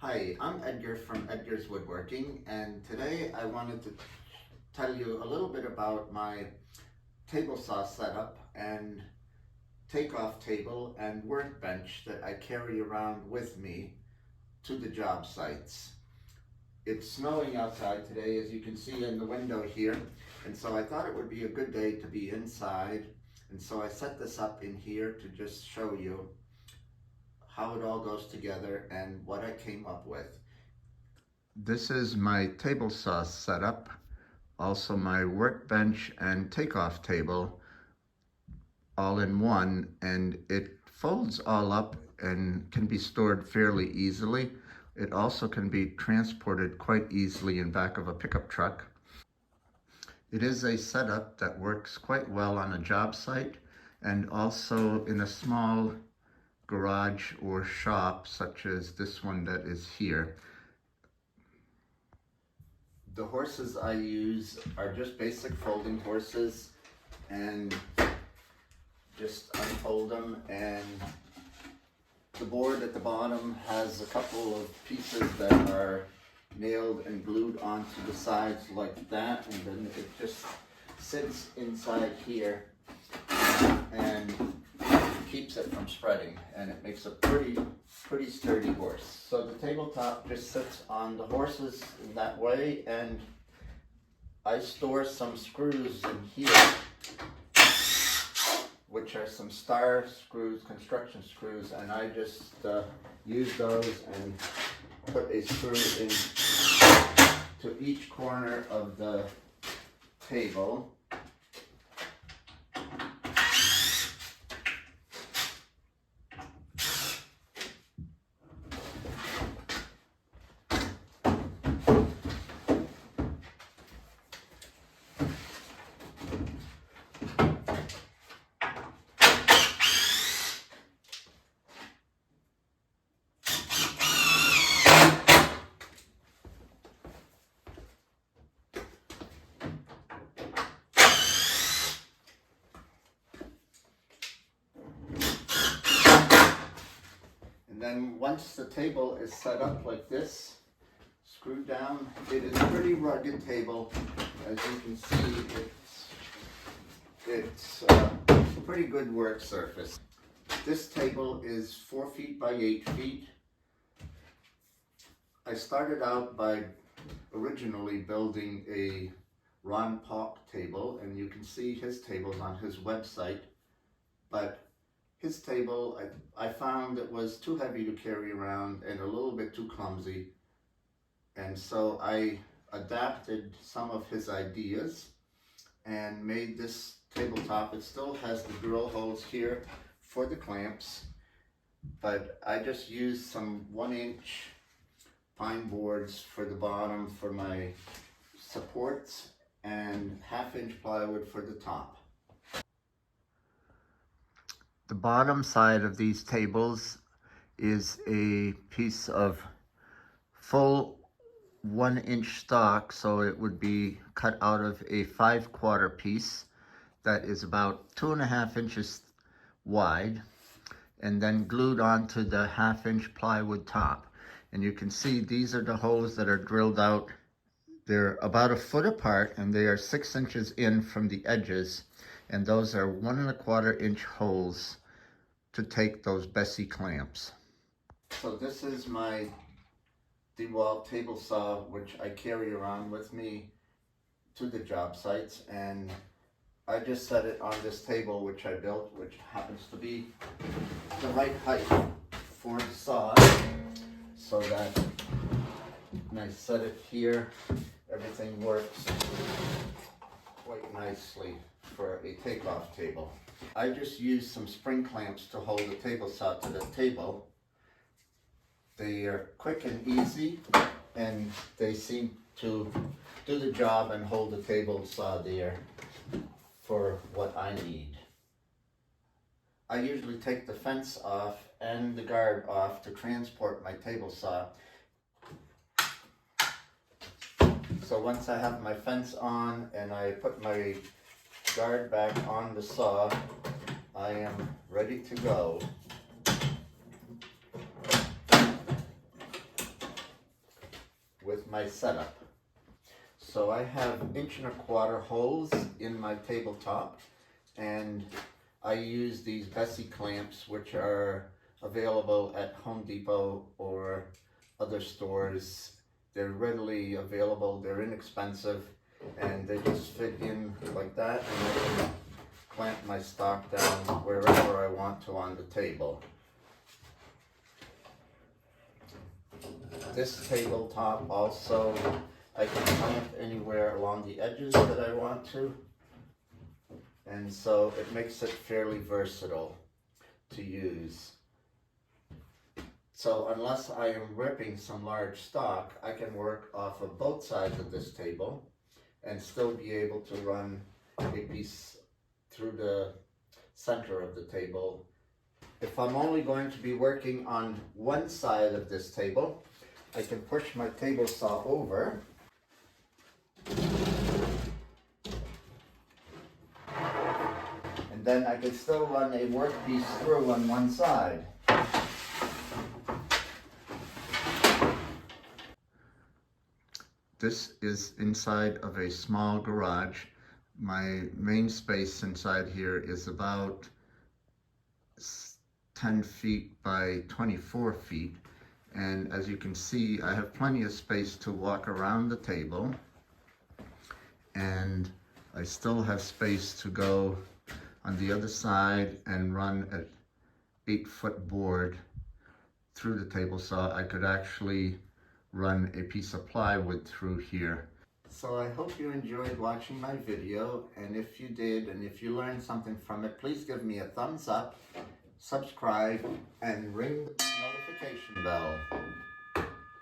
Hi, I'm Edgar from Edgar's Woodworking, and today I wanted to tell you a little bit about my table saw setup and takeoff table and workbench that I carry around with me to the job sites. It's snowing outside today, as you can see in the window here, and so I thought it would be a good day to be inside, and so I set this up in here to just show you how it all goes together and what I came up with. This is my table saw setup, also my workbench and takeoff table all in one, and it folds all up and can be stored fairly easily. It also can be transported quite easily in back of a pickup truck. It is a setup that works quite well on a job site and also in a small garage or shop such as this one that is here. The horses I use are just basic folding horses, and just unfold them, and the board at the bottom has a couple of pieces that are nailed and glued onto the sides like that, and then it just sits inside here and keeps it from spreading, and it makes a pretty sturdy horse. So the tabletop just sits on the horses in that way, and I store some screws in here, which are some star screws, construction screws, and I just use those and put a screw in to each corner of the table. Then once the table is set up like this, screwed down, it is a pretty rugged table. As you can see, it's a pretty good work surface. This table is 4 feet by 8 feet. I started out by originally building a Ron Paulk table, and you can see his tables on his website, but his table, I found it was too heavy to carry around and a little bit too clumsy. And so I adapted some of his ideas and made this tabletop. It still has the drill holes here for the clamps, but I just used some 1-inch pine boards for the bottom for my supports and 1/2-inch plywood for the top. The bottom side of these tables is a piece of full 1-inch stock, so it would be cut out of a 5/4 piece that is about 2.5 inches wide, and then glued onto the 1/2-inch plywood top. And you can see these are the holes that are drilled out. They're about 1 foot apart, and they are 6 inches in from the edges, and those are 1.25-inch holes to take those Bessie clamps. So this is my DeWalt table saw, which I carry around with me to the job sites, and I just set it on this table which I built, which happens to be the right height for the saw, so that when I set it here, everything works quite nicely for a takeoff table. I just used some spring clamps to hold the table saw to the table. They are quick and easy, and they seem to do the job and hold the table saw there for what I need. I usually take the fence off and the guard off to transport my table saw. So once I have my fence on and I put my guard back on the saw, I am ready to go. my setup. So I have 1.25" holes in my tabletop, and I use these Bessie clamps, which are available at Home Depot or other stores. They're readily available, they're inexpensive, and they just fit in like that, and I can clamp my stock down wherever I want to on the table. This tabletop also, I can clamp anywhere along the edges that I want to, and so it makes it fairly versatile to use. So unless I am ripping some large stock, I can work off of both sides of this table and still be able to run a piece through the center of the table. If I'm only going to be working on one side of this table, I can push my table saw over and then I can still run a workpiece through on one side. This is inside of a small garage. My main space inside here is about 10 feet by 24 feet. And as you can see, I have plenty of space to walk around the table. And I still have space to go on the other side and run an 8-foot board through the table saw. I could actually run a piece of plywood through here. So I hope you enjoyed watching my video, and if you did, and if you learned something from it, please give me a thumbs up, subscribe, and ring the notification bell.